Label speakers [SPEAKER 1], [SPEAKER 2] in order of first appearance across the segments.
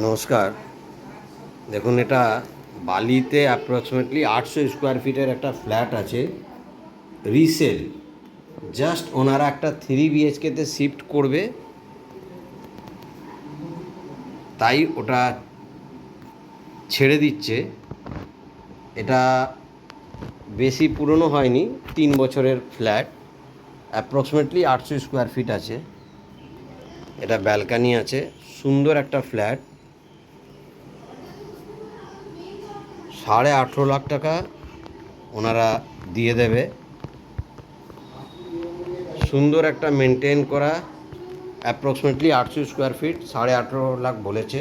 [SPEAKER 1] নমস্কার। দেখুন, এটা বালিতে অ্যাপ্রক্সিমেটলি 800 স্কোয়ার ফিটের একটা ফ্ল্যাট আছে, রিসেল। জাস্ট ওনারা একটা 3 BHKতে শিফট করবে, তাই ওটা ছেড়ে দিচ্ছে। এটা বেশি পুরনো হয়নি, 3 বছরের ফ্ল্যাট। অ্যাপ্রক্সিমেটলি 800 স্কোয়ার ফিট আছে। এটা ব্যালকানি আছে, সুন্দর একটা ফ্ল্যাট। 18.5 লাখ টাকা ওনারা দিয়ে দেবে। সুন্দর একটা মেনটেন করা, অ্যাপ্রক্সিমেটলি 800 স্কোয়ার ফিট, 18.5 লাখ বলেছে।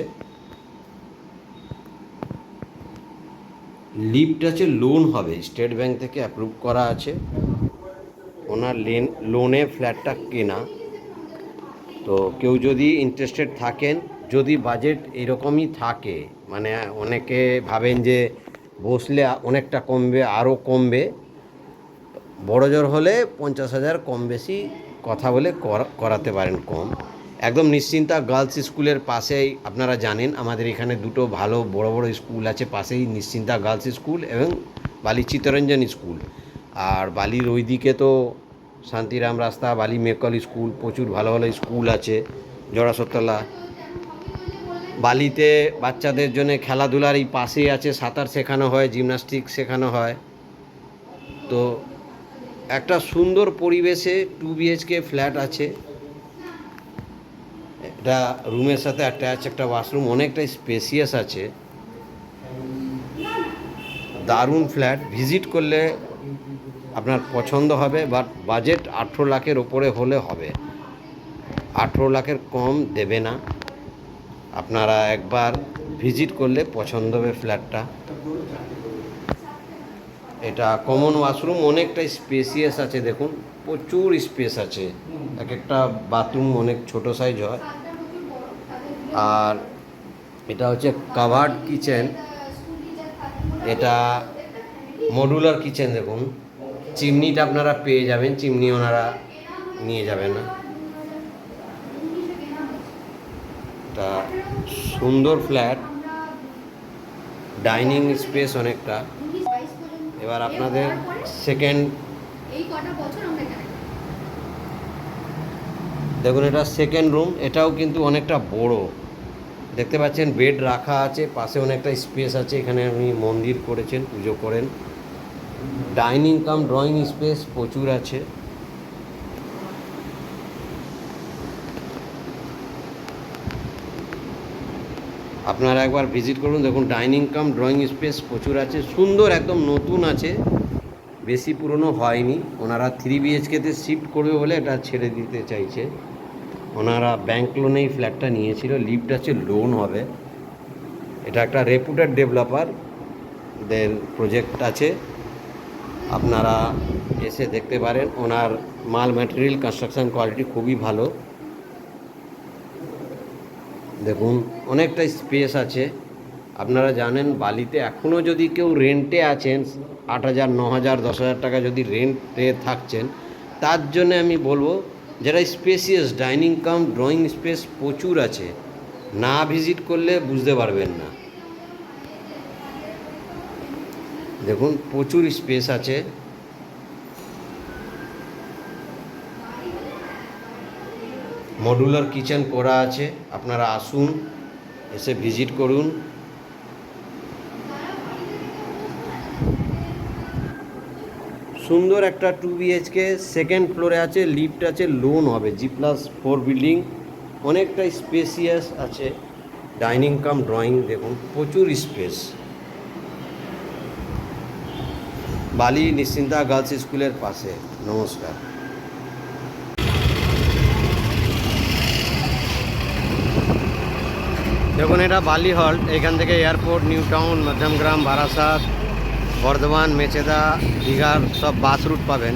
[SPEAKER 1] লিফট আছে, লোন হবে, স্টেট ব্যাংক থেকে অ্যাপ্রুভ করা আছে। ওনার লোনে ফ্ল্যাটটা কেনা। তো কেউ যদি ইন্টারেস্টেড থাকেন, যদি বাজেট এরকমই থাকে, মানে অনেকে ভাবেন যে বসলে অনেকটা কমবে, আরও কমবে, বড় জোর হলে 50,000 কম বেশি কথা বলে করাতে পারেন কম। একদম নিশ্চিন্তা গার্লস স্কুলের পাশেই, আপনারা জানেন আমাদের এখানে দুটো ভালো বড় বড় স্কুল আছে পাশেই, নিশ্চিন্তা গার্লস স্কুল এবং বালি চিত্তরঞ্জন স্কুল। আর বালির ওই দিকে তো শান্তিরাম রাস্তা, বালি মেকল স্কুল, প্রচুর ভালো ভালো স্কুল আছে, জোড়াসতলা। বালিতে বাচ্চাদের জন্য খেলাধুলার এই পাশেই আছে, সাঁতার শেখানো হয়, জিমন্যাস্টিক শেখানো হয়। তো একটা সুন্দর পরিবেশে 2 BHK ফ্ল্যাট আছে। এটা রুমের সাথে অ্যাটাচ একটা ওয়াশরুম, অনেকটা স্পেসিয়াস আছে, দারুণ ফ্ল্যাট। ভিজিট করলে আপনার পছন্দ হবে, বাট বাজেট 18 লাখের ওপরে হলে হবে, 18 লাখের কম দেবে না। আপনারা একবার ভিজিট করলে পছন্দ হবে ফ্ল্যাটটা। এটা কমন ওয়াশরুম, অনেকটা স্পেসিয়াস আছে, দেখুন প্রচুর স্পেস আছে, এক একটা বাথরুম অনেক ছোট সাইজ হয়। আর এটা হচ্ছে কাভার্ড কিচেন, এটা মডুলার কিচেন। দেখুন চিমনিটা আপনারা পেয়ে যাবেন, চিমনি ওনারা নিয়ে যাবেন না। এটা সুন্দর ফ্ল্যাট, ডাইনিং স্পেস অনেকটা। এবার আপনাদের দেখুন, এটা সেকেন্ড রুম, এটাও কিন্তু অনেকটা বড়, দেখতে পাচ্ছেন বেড রাখা আছে, পাশে অনেকটা স্পেস আছে, এখানে আপনি মন্দির করেছেন, পুজো করেন। ডাইনিং কাম ড্রয়িং স্পেস প্রচুর আছে। আপনারা একবার ভিজিট করুন, দেখুন ডাইনিং কাম ড্রয়িং স্পেস প্রচুর আছে, সুন্দর, একদম নতুন আছে, বেশি পুরনো হয়নি। ওনারা 3 BHKতে শিফট করবে বলে এটা ছেড়ে দিতে চাইছে। ওনারা ব্যাংক লোনেই ফ্ল্যাটটা নিয়েছিল, লিফট আছে, লোন হবে। এটা একটা রেপুটেড ডেভেলপারদের প্রজেক্ট আছে, আপনারা এসে দেখতে পারেন। ওনার মাল ম্যাটেরিয়াল কনস্ট্রাকশন কোয়ালিটি খুবই ভালো। দেখুন অনেকটা স্পেস আছে। আপনারা জানেন বালিতে এখনও যদি কেউ রেন্টে আছেন, 8,000, 9,000, 10,000 টাকা যদি রেন্টে থাকছেন, তার জন্য আমি বলবো যারা স্পেসিয়াস, ডাইনিং কাম ড্রয়িং স্পেস প্রচুর আছে, না ভিজিট করলে বুঝতে পারবেন না। দেখুন প্রচুর স্পেস আছে। মডুলার কিচেন করা আছে, আপনারা আসুন, এসে ভিজিট করুন। সুন্দর একটা 2 BHK, সেকেন্ড ফ্লোরে আছে, লিফট আছে, লোন হবে, G+4 বিল্ডিং, অনেকটা স্পেসিয়াস আছে, ডাইনিং কাম ড্রয়িং, দেখুন প্রচুর স্পেস। বালি নিশ্চিন্তা গার্লস স্কুলের পাশে। নমস্কার। দেখুন এটা বালি হল্ট, এখান থেকে airport, new town, Madhyamgram, Barasat, Bardhaman, Mecheda, দীঘার সব বাস রুট পাবেন।